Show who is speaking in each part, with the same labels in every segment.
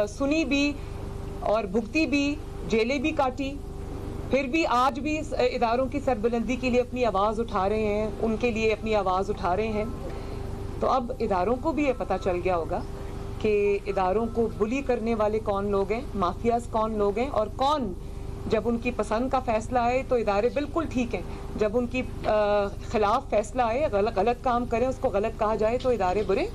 Speaker 1: سنی بھی اور بھگتی بھی، جیلیں بھی کاٹی، پھر بھی آج بھی اس اداروں کی سربلندی کے لیے اپنی آواز اٹھا رہے ہیں، ان کے لیے اپنی آواز اٹھا رہے ہیں. تو اب اداروں کو بھی یہ پتہ چل گیا ہوگا کہ اداروں کو بلی کرنے والے کون لوگ ہیں، مافیاز کون لوگ ہیں، اور کون جب ان کی پسند کا فیصلہ آئے تو ادارے بالکل ٹھیک ہیں، جب ان کی خلاف فیصلہ آئے، غلط کام کریں اس کو غلط کہا جائے تو ادارے برے.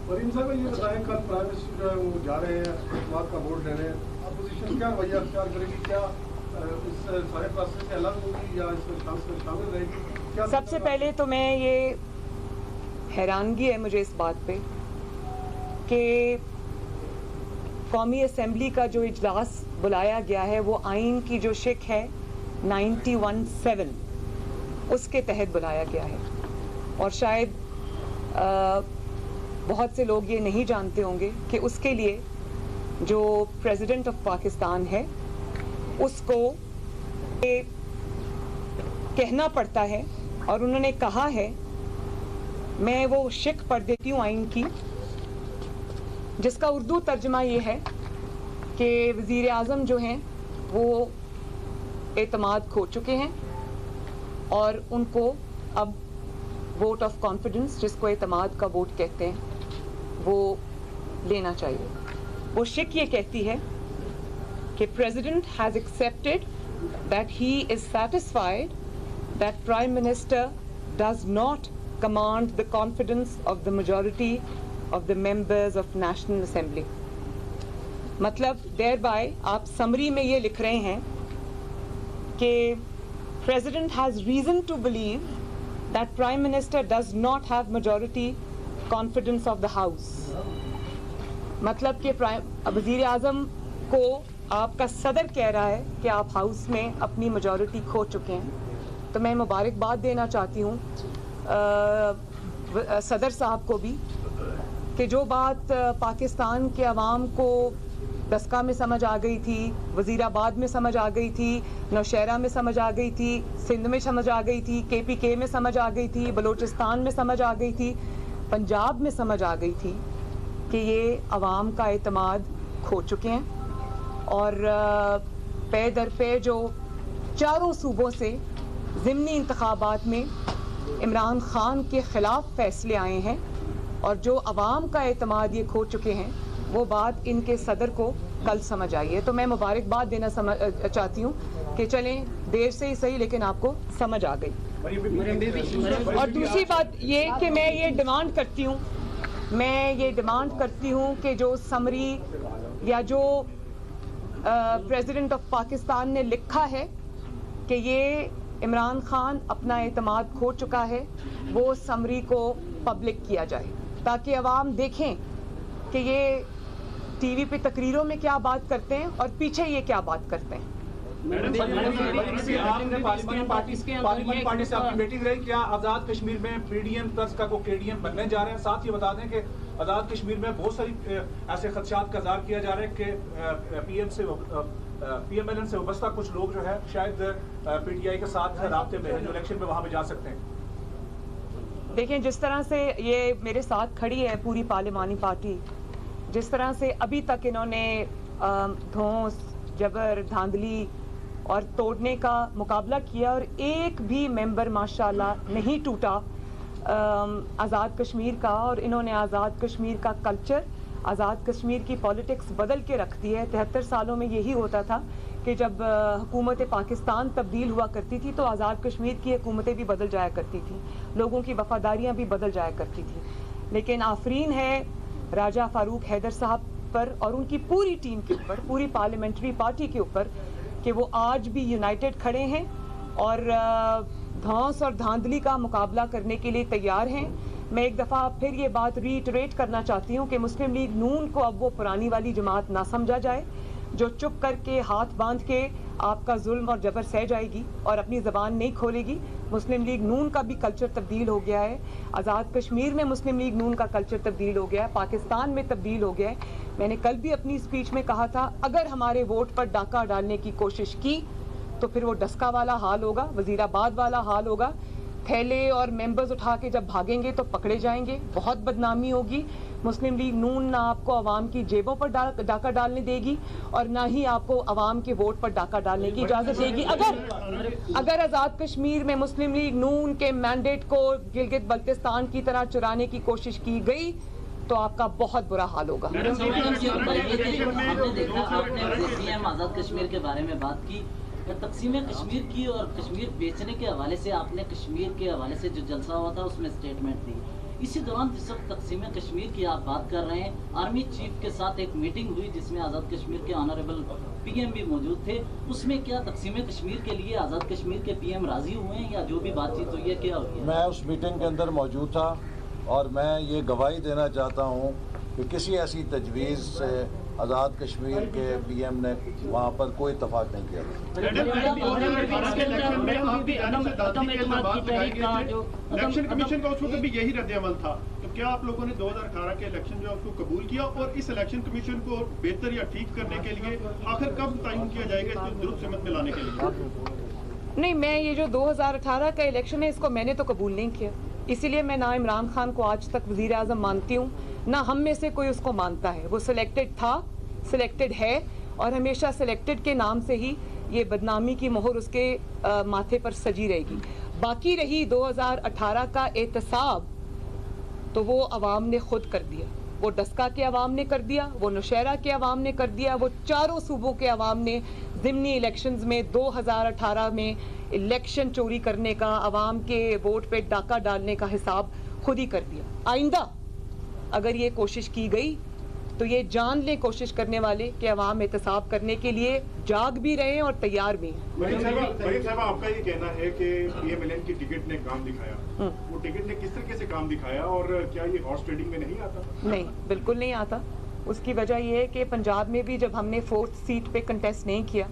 Speaker 2: فریم صاحب یہ بتائیں، کل پرائم منسٹر جو ہے وہ جا رہے ہیں اعتماد کا ووٹ لینے، اپوزیشن کیا رویہ اختیار کرے گی؟ کیا اس سارے پروسیس سے الگ ہوگی یا اس میں شامل رہے گی؟
Speaker 1: سب سے پہلے تو میں یہ حیرانگی ہے مجھے اس بات پہ کہ قومی اسمبلی کا جو اجلاس بلایا گیا ہے وہ آئین کی جو شک ہے 91(7) اس کے تحت بلایا گیا ہے، اور شاید بہت سے لوگ یہ نہیں جانتے ہوں گے کہ اس کے لیے جو پریزیڈنٹ آف پاکستان ہے اس کو کہنا پڑتا ہے، اور انہوں نے کہا ہے، میں وہ شک پڑھ دیتی ہوں آئین کی، جس کا اردو ترجمہ یہ ہے کہ وزیر اعظم جو ہیں وہ اعتماد کھو چکے ہیں اور ان کو اب ووٹ آف کانفیڈنس، جس کو اعتماد کا ووٹ کہتے ہیں، وہ لینا چاہیے. وہ شک یہ کہتی ہے کہ president has accepted that he is satisfied that prime minister does not command the confidence of the majority of the members of National Assembly. مطلب thereby آپ سمری میں یہ لکھ رہے ہیں کہ President has reason to believe that Prime Minister does not have majority confidence of the House. مطلب کہ وزیر اعظم کو آپ کا صدر کہہ رہا ہے کہ آپ ہاؤس میں اپنی میجورٹی کھو چکے ہیں. تو میں مبارکباد دینا چاہتی ہوں صدر صاحب کو بھی کہ جو بات پاکستان کے عوام کو دسکا میں سمجھ آ گئی تھی، وزیر آباد میں سمجھ آ گئی تھی، نوشہرہ میں سمجھ آ گئی تھی، سندھ میں سمجھ آ گئی تھی، KPK میں سمجھ آ گئی تھی، بلوچستان میں سمجھ آ گئی تھی، پنجاب میں سمجھ آ گئی تھی کہ یہ عوام کا اعتماد کھو چکے ہیں، اور پے در پے جو چاروں صوبوں سے ضمنی انتخابات میں عمران خان کے خلاف فیصلے آئے ہیں اور جو عوام کا اعتماد یہ کھو چکے ہیں، وہ بات ان کے صدر کو کل سمجھ آئی ہے. تو میں مبارکباد دینا چاہتی ہوں کہ چلیں دیر سے ہی صحیح لیکن آپ کو سمجھ آ گئی. اور دوسری بات یہ کہ میں یہ ڈیمانڈ کرتی ہوں کہ جو سمری یا جو پریزیڈنٹ آف پاکستان نے لکھا ہے کہ یہ عمران خان اپنا اعتماد کھو چکا ہے، وہ سمری کو پبلک کیا جائے تاکہ عوام دیکھیں کہ یہ ٹی وی پہ تقریروں میں کیا بات کرتے ہیں اور پیچھے یہ کیا بات کرتے ہیں.
Speaker 3: پارلیمانی پارٹی سے آپ کی میٹنگ رہی، کیا آزاد کشمیر میں PDM پلس کا کو KDM بننے جا رہے ہیں؟ ساتھ یہ بتا دیں کہ آزاد کشمیر میں بہت ساری ایسے خدشات کا اظہار کیا جا رہا ہے کہ PMLN سے وابستہ کچھ لوگ جو ہے شاید PTI کے ساتھ رابطے میں ہیں جو الیکشن میں وہاں پہ جا سکتے ہیں.
Speaker 1: دیکھیں جس طرح سے یہ میرے ساتھ کھڑی ہے پوری پارلیمانی پارٹی، جس طرح سے ابھی تک انہوں نے دھونس، جبر، دھاندلی اور توڑنے کا مقابلہ کیا اور ایک بھی ممبر ماشاءاللہ نہیں ٹوٹا آزاد کشمیر کا، اور انہوں نے آزاد کشمیر کا کلچر، آزاد کشمیر کی پولیٹکس بدل کے رکھ دی ہے. 73 سالوں میں یہی ہوتا تھا کہ جب حکومت پاکستان تبدیل ہوا کرتی تھی تو آزاد کشمیر کی حکومتیں بھی بدل جایا کرتی تھیں، لوگوں کی وفاداریاں بھی بدل جایا کرتی تھیں. لیکن آفرین ہے راجہ فاروق حیدر صاحب پر اور ان کی پوری ٹیم کے اوپر، پوری پارلیمنٹری پارٹی کے اوپر، کہ وہ آج بھی یونائٹڈ کھڑے ہیں اور دھونس اور دھاندلی کا مقابلہ کرنے کے لیے تیار ہیں. میں ایک دفعہ پھر یہ بات ریٹریٹ کرنا چاہتی ہوں کہ مسلم لیگ نون کو اب وہ پرانی والی جماعت نہ سمجھا جائے جو چپ کر کے ہاتھ باندھ کے آپ کا ظلم اور جبر سہ جائے گی اور اپنی زبان نہیں کھولے گی. مسلم لیگ نون کا بھی کلچر تبدیل ہو گیا ہے، آزاد کشمیر میں مسلم لیگ نون کا کلچر تبدیل ہو گیا ہے، پاکستان میں تبدیل ہو گیا ہے. میں نے کل بھی اپنی اسپیچ میں کہا تھا اگر ہمارے ووٹ پر ڈاکہ ڈالنے کی کوشش کی تو پھر وہ ڈسکا والا حال ہوگا، وزیر آباد والا حال ہوگا. تھیلے اور ممبرز اٹھا کے جب بھاگیں گے تو پکڑے جائیں گے, بہت بدنامی ہوگی. مسلم لیگ نون نہ آپ کو عوام کی جیبوں پر ڈاکہ ڈالنے دے گی اور نہ ہی آپ کو عوام کے ووٹ پر ڈاکہ ڈالنے کی اجازت دے گی. اگر آزاد کشمیر میں مسلم لیگ نون کے مینڈیٹ کو گلگت بلتستان کی طرح چرانے کی کوشش کی گئی تو آپ کا بہت برا حال ہوگا.
Speaker 4: آزاد کشمیر کے بارے میں بات کی, تقسیم کشمیر کی اور کشمیر بیچنے کے حوالے سے آپ نے کشمیر کے حوالے سے جو جلسہ ہوا تھا اس میں اسٹیٹمنٹ دی. اسی دوران جس وقت تقسیم کشمیر کی آپ بات کر رہے ہیں, آرمی چیف کے ساتھ ایک میٹنگ ہوئی جس میں آزاد کشمیر کے آنریبل پی ایم بھی موجود تھے. اس میں کیا تقسیم کشمیر کے لیے آزاد کشمیر کے پی ایم راضی ہوئے ہیں یا جو بھی بات چیت ہوئی ہے کیا ہوئی ہے؟
Speaker 5: میں اس میٹنگ کے اندر موجود تھا اور میں یہ گواہی دینا چاہتا ہوں کہ کسی ایسی تجویز سے آزاد کشمیر کے پی ایم نے وہاں پر کوئی اتفاق نہیں کیا.
Speaker 2: الیکشن کمیشن کا اس وقت بھی یہی رد عمل تھا, تو کیا آپ لوگوں نے 2018 کے الیکشن جو ہے اس کو قبول کیا, اور اس الیکشن کمیشن کو بہتر یا ٹھیک کرنے کے لیے آخر کب تعین کیا جائے گا اس کو درست سمت میں لانے کے لیے؟
Speaker 1: نہیں, میں یہ جو 2018 کا الیکشن ہے اس کو میں نے تو قبول نہیں کیا, اسی لیے میں نہ عمران خان کو آج تک وزیر اعظم مانتی ہوں نہ ہم میں سے کوئی اس کو مانتا ہے. وہ سلیکٹڈ تھا, سلیکٹڈ ہے اور ہمیشہ سلیکٹڈ کے نام سے ہی یہ بدنامی کی مہر اس کے ماتھے پر سجی رہے گی. باقی رہی 2018 کا احتساب تو وہ عوام نے خود کر دیا, وہ ڈسکا کے عوام نے کر دیا, وہ نوشہرہ کے عوام نے کر دیا, وہ چاروں صوبوں کے عوام نے ضمنی الیکشنز میں 2018 میں الیکشن چوری کرنے کا, عوام کے ووٹ پہ ڈاکہ ڈالنے کا حساب خود ہی کر دیا. آئندہ اگر یہ کوشش کی گئی تو یہ جان لیں کوشش کرنے والے کہ عوام احتساب کرنے کے لیے جاگ بھی رہے ہیں اور تیار بھی ہیں.
Speaker 6: مریم صاحبہ, آپ کا یہ کہنا ہے کہ پی ایم ایل این کی ٹکٹ نے کام دکھایا, وہ ٹکٹ نے کس طریقے سے کام دکھایا اور کیا یہ ہارس ٹریڈنگ میں نہیں آتا؟
Speaker 1: نہیں, بالکل نہیں آتا. اس کی وجہ یہ ہے کہ پنجاب میں بھی جب ہم نے 4th سیٹ پہ کنٹیسٹ نہیں کیا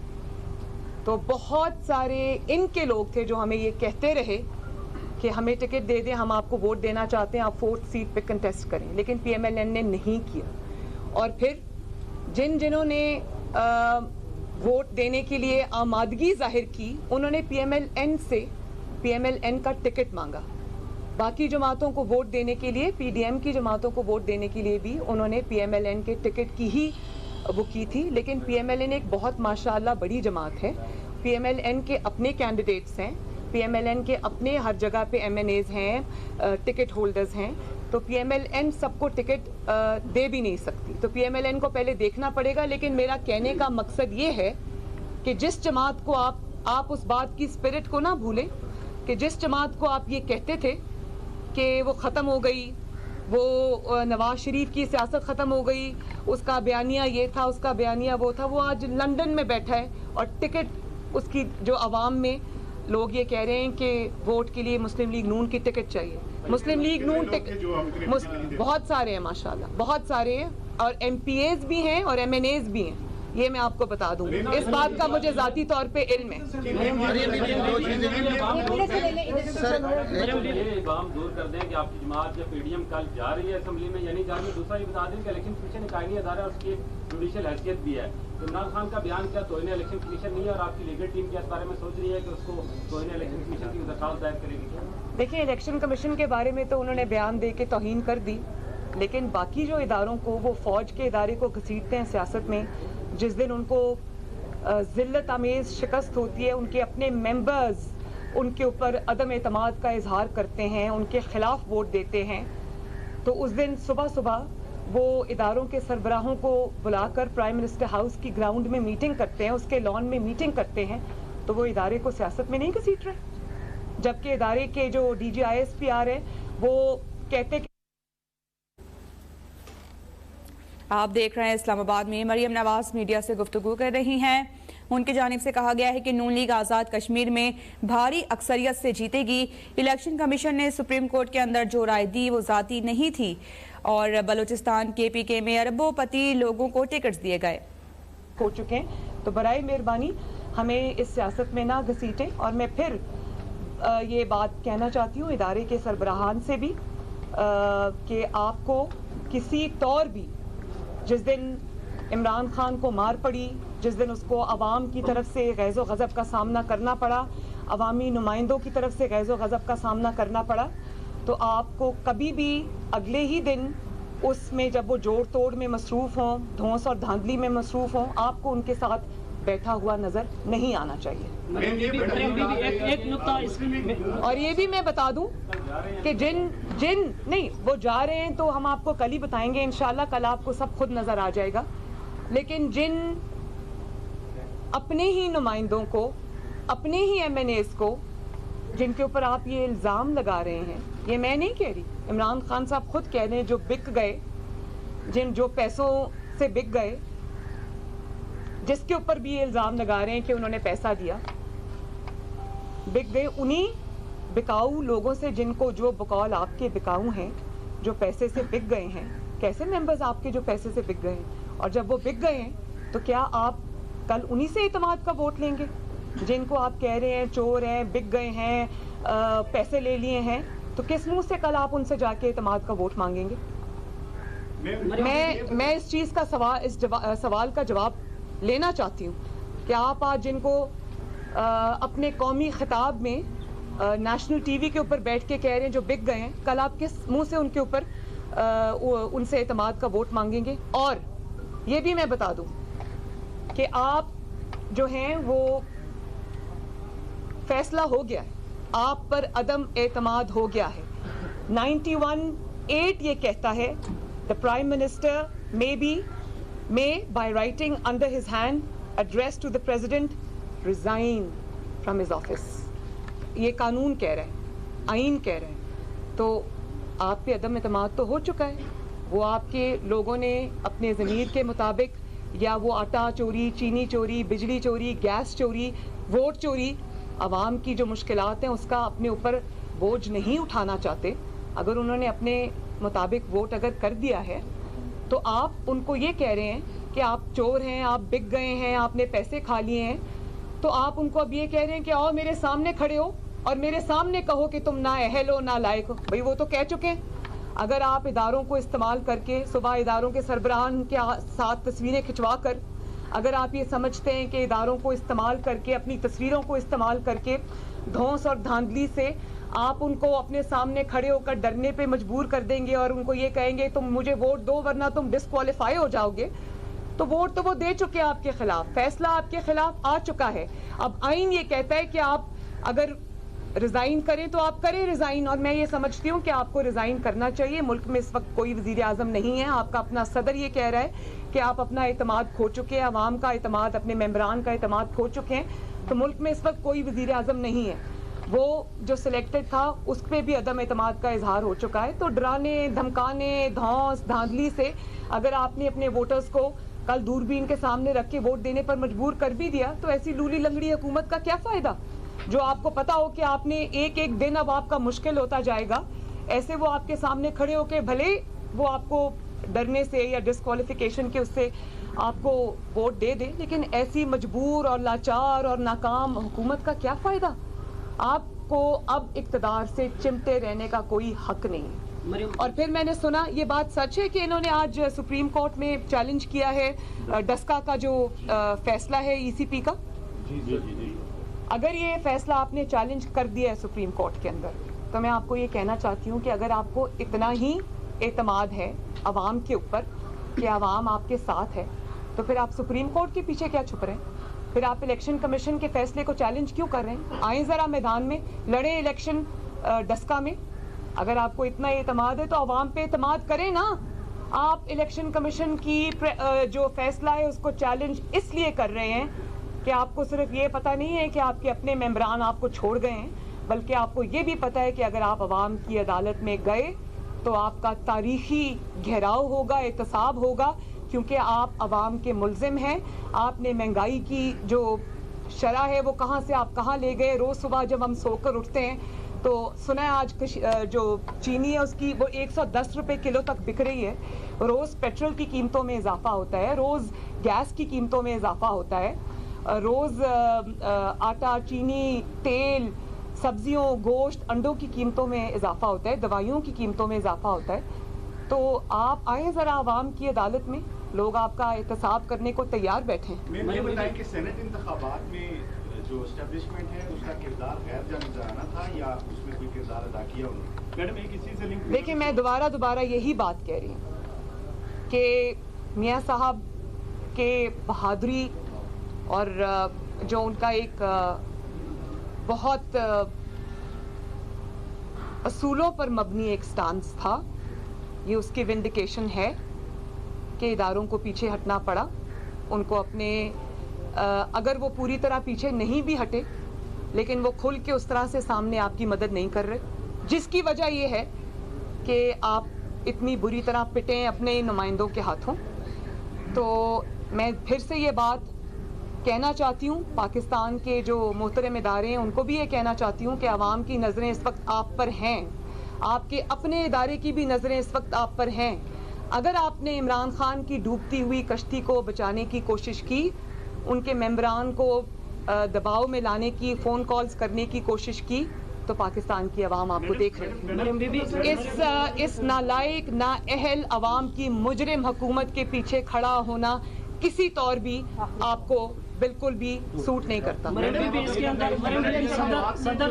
Speaker 1: تو بہت سارے ان کے لوگ تھے جو ہمیں یہ کہتے رہے کہ ہمیں ٹکٹ دے دیں, ہم آپ کو ووٹ دینا چاہتے ہیں, آپ 4th سیٹ پہ کنٹیسٹ کریں, لیکن پی ایم ایل این نے نہیں کیا. اور پھر جنہوں نے ووٹ دینے کے لیے آمادگی ظاہر کی انہوں نے پی ایم ایل این سے پی ایم ایل این کا ٹکٹ مانگا. باقی جماعتوں کو ووٹ دینے کے لیے, پی ڈی ایم کی جماعتوں کو ووٹ دینے کے لیے بھی انہوں نے پی ایم ایل این کے ٹکٹ کی ہی وہ کی تھی. لیکن پی ایم ایل این ایک بہت ماشاءاللہ بڑی جماعت ہے, پی ایم ایل این کے اپنے کینڈیڈیٹس ہیں, پی ایم ایل این کے اپنے ہر جگہ پہ ایم این ایز ہیں, ٹکٹ ہولڈرز ہیں, تو پی ایم ایل این سب کو ٹکٹ دے بھی نہیں سکتی. تو پی ایم ایل این کو پہلے دیکھنا پڑے گا. لیکن میرا کہنے کا مقصد یہ ہے کہ جس جماعت کو آپ اس بات کی اسپرٹ کو نہ بھولیں کہ جس جماعت کو آپ یہ کہتے تھے کہ وہ ختم ہو گئی, وہ نواز شریف کی سیاست ختم ہو گئی, اس کا بیانیہ یہ تھا, اس کا بیانیہ وہ تھا, وہ آج لندن میں بیٹھا ہے اور ٹکٹ اس کی جو عوام میں لوگ یہ کہہ رہے ہیں کہ ووٹ کے لیے مسلم لیگ نون کی ٹکٹ چاہیے. مسلم لیگ نون بہت سارے ہیں ماشاءاللہ, بہت سارے ہیں, اور ایم پی ایز بھی ہیں اور ایم این ایز بھی ہیں, یہ میں آپ کو بتا دوں, اس بات کا مجھے ذاتی طور پہ علم ہے.
Speaker 7: بام دور کر دیں کہ آپ کی جماعت جب پی ڈی ایم کل جا رہی ہے اسمبلی میں یا نہیں جا رہی ہے. دوسرا یہ بتا دیں کہ الیکشن کمیشن ایک آئینی ادارہ ہے, اس کی جوڈیشل حیثیت بھی ہے. عمران خان کا بیان کیا توہین الیکشن کمیشن نہیں ہے, اور آپ کی لیگل ٹیم کیا اس بارے میں سوچ رہی ہے کہ اس کو توہین الیکشن کمیشن کی درخواست دائر کرے گی؟
Speaker 1: دیکھیں, الیکشن کمیشن کے بارے میں تو انہوں نے بیان دے کے توہین کر دی, لیکن باقی جو اداروں کو, وہ فوج کے ادارے کو گھسیٹتے ہیں سیاست میں. جس دن ان کو ذلت آمیز شکست ہوتی ہے, ان کے اپنے ممبرز ان کے اوپر عدم اعتماد کا اظہار کرتے ہیں, ان کے خلاف ووٹ دیتے ہیں, تو اس دن صبح صبح وہ اداروں کے سربراہوں کو بلا کر پرائم منسٹر ہاؤس کی گراؤنڈ میں میٹنگ کرتے ہیں, اس کے لان میں میٹنگ کرتے ہیں. تو وہ ادارے کو سیاست میں نہیں گھسیٹ رہے, جبکہ ادارے کے جو D G I S P R ہیں وہ کہتے کہ
Speaker 8: آپ دیکھ رہے ہیں اسلام آباد میں مریم نواز میڈیا سے گفتگو کر رہی ہیں. ان کی جانب سے کہا گیا ہے کہ نون لیگ آزاد کشمیر میں بھاری اکثریت سے جیتے گی. الیکشن کمیشن نے سپریم کورٹ کے اندر جو رائے دی وہ ذاتی نہیں تھی, اور بلوچستان کے پی کے میں اربوں پتی لوگوں کو ٹکٹس دیے گئے
Speaker 1: ہو چکے ہیں. تو برائے مہربانی ہمیں اس سیاست میں نہ گھسیٹیں. اور میں پھر یہ بات کہنا چاہتی ہوں ادارے کے سربراہان سے بھی کہ آپ کو کسی طور بھی, جس دن عمران خان کو مار پڑی, جس دن اس کو عوام کی طرف سے غیظ و غضب کا سامنا کرنا پڑا, عوامی نمائندوں کی طرف سے غیظ و غضب کا سامنا کرنا پڑا تو آپ کو کبھی بھی اگلے ہی دن اس میں جب وہ جوڑ توڑ میں مصروف ہوں, دھونس اور دھاندلی میں مصروف ہوں, آپ کو ان کے ساتھ بیٹھا ہوا نظر نہیں آنا چاہیے. اور یہ بھی میں بتا دوں کہ جن نہیں وہ جا رہے ہیں تو ہم آپ کو کل ہی بتائیں گے انشاءاللہ, کل آپ کو سب خود نظر آ جائے گا, لیکن جن اپنے ہی نمائندوں کو, اپنے ہی ایم این ایز کو جن کے اوپر آپ یہ الزام لگا رہے ہیں, یہ میں نہیں کہہ رہی, عمران خان صاحب خود کہہ رہے ہیں, جو بک گئے, جو پیسوں سے بک گئے, جس کے اوپر بھی یہ الزام لگا رہے ہیں کہ انہوں نے پیسہ دیا, بک گئے انہی بکاؤ لوگوں سے جن کو, جو بقول آپ کے بکاؤ ہیں, جو پیسے سے بک گئے ہیں. کیسے ممبرز آپ کے جو پیسے سے بک گئے ہیں, اور جب وہ بک گئے ہیں تو کیا آپ کل انہی سے اعتماد کا ووٹ لیں گے جن کو آپ کہہ رہے ہیں چور ہیں, بک گئے ہیں, پیسے لے لیے ہیں؟ تو کس منہ سے کل آپ ان سے جا کے اعتماد کا ووٹ مانگیں گے؟ میں اس چیز کا سوال کا جواب لینا چاہتی ہوں کہ آپ آج جن کو اپنے قومی خطاب میں نیشنل ٹی وی کے اوپر بیٹھ کے کہہ رہے ہیں جو بک گئے ہیں, کل آپ کس منہ سے ان کے اوپر ان سے اعتماد کا ووٹ مانگیں گے؟ اور یہ بھی میں بتا دوں کہ آپ جو ہیں وہ فیصلہ ہو گیا ہے, آپ پر عدم اعتماد ہو گیا ہے. 91(8) یہ کہتا ہے the Prime Minister may by writing under his hand address to the President resign from his office. یہ قانون کہہ رہا ہے, آئین کہہ رہا ہے. تو آپ پہ عدم اعتماد تو ہو چکا ہے, وہ آپ کے لوگوں نے اپنے ضمیر کے مطابق, یا وہ آٹا چوری, چینی چوری, بجلی چوری, گیس چوری, ووٹ چوری, عوام کی جو مشکلات ہیں اس کا اپنے اوپر بوجھ نہیں اٹھانا چاہتے. اگر انہوں نے اپنے مطابق ووٹ اگر کر دیا ہے تو آپ ان کو یہ کہہ رہے ہیں کہ آپ چور ہیں, آپ بک گئے ہیں, آپ نے پیسے کھا لیے ہیں, تو آپ ان کو اب یہ کہہ رہے ہیں کہ آؤ میرے سامنے کھڑے ہو اور میرے سامنے کہو کہ تم نا اہل ہو, نا لائق ہو. بھئی وہ تو کہہ چکے ہیں. اگر آپ اداروں کو استعمال کر کے, صبح اداروں کے سربراہان کے ساتھ تصویریں کھنچوا کر, اگر آپ یہ سمجھتے ہیں کہ اداروں کو استعمال کر کے, اپنی تصویروں کو استعمال کر کے دھونس اور دھاندلی سے آپ ان کو اپنے سامنے کھڑے ہو کر ڈرنے پہ مجبور کر دیں گے اور ان کو یہ کہیں گے تم مجھے ووٹ دو ورنہ تم ڈسکوالیفائی ہو جاؤ گے, تو ووٹ تو وہ دے چکے آپ کے خلاف, فیصلہ آپ کے خلاف آ چکا ہے. اب آئین یہ کہتا ہے کہ آپ اگر ریزائن کریں تو آپ کریں ریزائن, اور میں یہ سمجھتی ہوں کہ آپ کو ریزائن کرنا چاہیے. ملک میں اس وقت کوئی وزیر اعظم نہیں ہے, آپ کا اپنا صدر یہ کہہ رہا ہے کہ آپ اپنا اعتماد کھو چکے ہیں, عوام کا اعتماد, اپنے ممبران کا اعتماد کھو چکے ہیں. تو ملک میں اس وقت کوئی وزیر اعظم نہیں ہے. وہ جو سلیکٹڈ تھا اس پہ بھی عدم اعتماد کا اظہار ہو چکا ہے. تو ڈرانے, دھمکانے, دھونس, دھاندلی سے اگر آپ نے اپنے ووٹرز کو کل دوربین کے سامنے رکھ کے ووٹ دینے پر مجبور کر بھی دیا تو ایسی لولی لنگڑی حکومت کا کیا فائدہ, جو آپ کو پتا ہو کہ آپ نے ایک ایک دن اب آپ کا مشکل ہوتا جائے گا. ایسے وہ آپ کے سامنے کھڑے ہو کے بھلے وہ آپ کو ڈرنے سے یا ڈسکوالیفیکیشن کے اس سے آپ کو ووٹ دے دیں, لیکن ایسی مجبور اور لاچار اور ناکام حکومت کا کیا فائدہ. آپ کو اب اقتدار سے چمٹے رہنے کا کوئی حق نہیں. اور پھر میں نے سنا یہ بات سچ ہے کہ انہوں نے آج سپریم کورٹ میں چیلنج کیا ہے ڈسکا کا جو فیصلہ ہے ای سی پی کا. اگر یہ فیصلہ آپ نے چیلنج کر دیا ہے سپریم کورٹ کے اندر تو میں آپ کو یہ کہنا چاہتی ہوں کہ اگر آپ کو اتنا ہی اعتماد ہے عوام کے اوپر کہ عوام آپ کے ساتھ ہے تو پھر آپ سپریم کورٹ کے پیچھے کیا چھپ رہے ہیں؟ پھر آپ الیکشن کمیشن کے فیصلے کو چیلنج کیوں کر رہے ہیں؟ آئیں ذرا میدان میں, لڑیں الیکشن ڈسکا میں. اگر آپ کو اتنا اعتماد ہے تو عوام پہ اعتماد کریں نا. آپ الیکشن کمیشن کی جو فیصلہ ہے اس کو چیلنج اس لیے کر رہے ہیں کہ آپ کو صرف یہ پتہ نہیں ہے کہ آپ کے اپنے ممبران آپ کو چھوڑ گئے ہیں, بلکہ آپ کو یہ بھی پتہ ہے کہ اگر آپ عوام کی عدالت میں گئے تو آپ کا تاریخی گھیراؤ ہوگا, احتساب ہوگا, کیونکہ آپ عوام کے ملزم ہیں. آپ نے مہنگائی کی جو شرح ہے وہ کہاں سے آپ کہاں لے گئے. روز صبح جب ہم سو کر اٹھتے ہیں تو سنا ہے آج جو چینی ہے اس کی وہ 110 روپے کلو تک بک رہی ہے. روز پیٹرول کی قیمتوں میں اضافہ ہوتا ہے, روز گیس کی قیمتوں میں اضافہ ہوتا ہے, روز آٹا, چینی, تیل, سبزیوں, گوشت, انڈوں کی قیمتوں میں اضافہ ہوتا ہے, دوائیوں کی قیمتوں میں اضافہ ہوتا ہے. تو آپ آئیں ذرا عوام کی عدالت میں, لوگ آپ کا احتساب کرنے کو تیار بیٹھے ہیں.
Speaker 6: میں یہ بتائیں کہ سینٹ انتخابات میں جو اسٹیبلشمنٹ ہے اس کا کردار غیر جانبدارانہ تھا یا اس میں کوئی کردار ادا کیا انہوں نے؟ میڈم ایک اسی سے لنک
Speaker 1: دیکھیں میں دوبارہ یہی بات کہہ رہی ہوں کہ میاں صاحب کے بہادری اور جو ان کا ایک بہت اصولوں پر مبنی ایک سٹانس تھا، یہ اس کی ونڈیکیشن ہے کہ اداروں کو پیچھے ہٹنا پڑا ان کو اپنے اگر وہ پوری طرح پیچھے نہیں بھی ہٹے لیکن وہ کھل کے اس طرح سے سامنے آپ کی مدد نہیں کر رہے، جس کی وجہ یہ ہے کہ آپ اتنی بری طرح پٹے ہیں اپنے نمائندوں کے ہاتھوں۔ تو میں پھر سے یہ بات کہنا چاہتی ہوں، پاکستان کے جو محترم ادارے ہیں ان کو بھی یہ کہنا چاہتی ہوں کہ عوام کی نظریں اس وقت آپ پر ہیں، آپ کے اپنے ادارے کی بھی نظریں اس وقت آپ پر ہیں۔ اگر آپ نے عمران خان کی ڈوبتی ہوئی کشتی کو بچانے کی کوشش کی، ان کے ممبران کو دباؤ میں لانے کی، فون کالز کرنے کی کوشش کی، تو پاکستان کی عوام آپ کو دیکھ رہی ہے۔ اس نالائق نااہل عوام کی مجرم حکومت کے پیچھے کھڑا ہونا کسی طور بھی آپ کو بالکل بھی سوٹ نہیں کرتا۔
Speaker 9: اس کے اندر صدر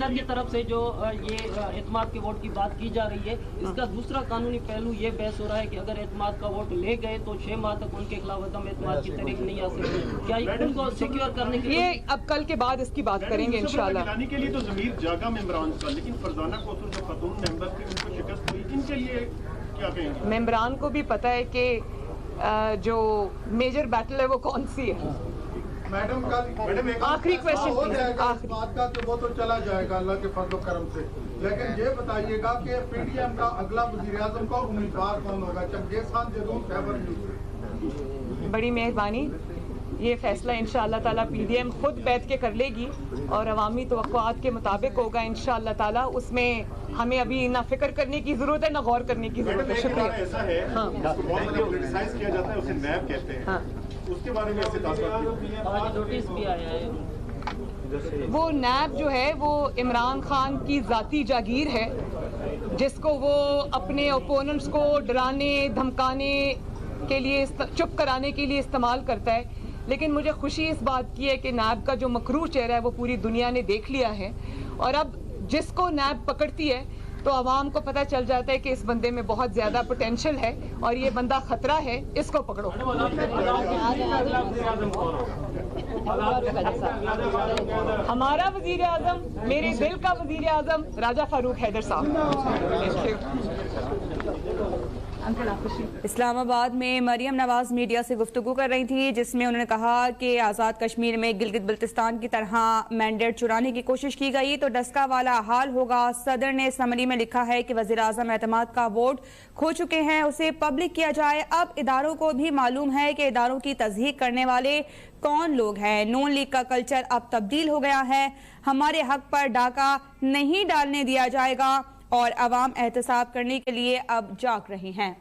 Speaker 9: کی طرف سے جو یہ اعتماد کے ووٹ کی بات کی جا رہی ہے، اس کا دوسرا قانونی پہلو یہ بحث ہو رہا ہے کہ اگر اعتماد کا ووٹ لے گئے تو 6 ماہ تک ان کے خلاف عدم اعتماد کی تحریک نہیں آ سکتی، کیا ان کو سیکیور کرنے کے لیے
Speaker 1: یہ اب کل کے بعد اس کی بات کریں گے انشاءاللہ۔
Speaker 6: لانے کے لیے تو ضمیر جاگا ممبران کا، لیکن فرزانہ کوثر جو خاتون ممبر تھی ان کو شکست ہوئی، ان کے لیے کیا کہیں گے؟
Speaker 1: ممبران کو بھی پتہ ہے کہ جو میجر بیٹل ہے وہ کون سی ہے۔
Speaker 2: میڈم
Speaker 1: آخری کویشچن
Speaker 2: ہو جائے گا اس بات کا کہ وہ تو چلا جائے گا اللہ کے فضل و کرم سے، لیکن یہ بتائیے گا کہ پی ڈی ایم کا اگلا وزیر اعظم کا امیدوار کون ہوگا؟ چنگیز خان جدون خیبر یوسف؟
Speaker 1: بڑی مہربانی، یہ فیصلہ انشاءاللہ تعالیٰ پی ڈی ایم خود بیٹھ کے کر لے گی اور عوامی توقعات کے مطابق ہوگا انشاءاللہ تعالیٰ۔ اس میں ہمیں ابھی نہ فکر کرنے کی ضرورت ہے نہ غور کرنے کی ضرورت ہے۔ شکریہ۔
Speaker 6: ایسا ہے جس کو بہت زیادہ پولیٹیسائز کیا جاتا ہے اسے نیب کہتے ہیں، اس کے بارے میں ایسے تاثرات
Speaker 9: نوٹس بھی آیا ہے؟
Speaker 1: وہ نیب جو ہے وہ عمران خان کی ذاتی جاگیر ہے جس کو وہ اپنے اوپوننٹس کو ڈرانے دھمکانے کے لیے چپ کرانے کے لیے استعمال کرتا ہے، لیکن مجھے خوشی اس بات کی ہے کہ نیب کا جو مکروہ چہرہ ہے وہ پوری دنیا نے دیکھ لیا ہے، اور اب جس کو نیب پکڑتی ہے تو عوام کو پتہ چل جاتا ہے کہ اس بندے میں بہت زیادہ پوٹینشل ہے اور یہ بندہ خطرہ ہے، اس کو پکڑو۔ ہمارا وزیر اعظم، میرے دل کا وزیر اعظم راجہ فاروق حیدر صاحب۔
Speaker 8: اسلام آباد میں مریم نواز میڈیا سے گفتگو کر رہی تھی، جس میں انہوں نے کہا کہ آزاد کشمیر میں گلگت بلتستان کی طرح مینڈیٹ چرانے کی کوشش کی گئی تو ڈسکا والا حال ہوگا۔ صدر نے سمری میں لکھا ہے کہ وزیر اعظم اعتماد کا ووٹ کھو چکے ہیں، اسے پبلک کیا جائے۔ اب اداروں کو بھی معلوم ہے کہ اداروں کی تصدیق کرنے والے کون لوگ ہیں۔ نون لیگ کا کلچر اب تبدیل ہو گیا ہے، ہمارے حق پر ڈاکہ نہیں ڈالنے دیا جائے گا اور عوام احتساب کرنے کے لیے اب جاگ رہی ہیں۔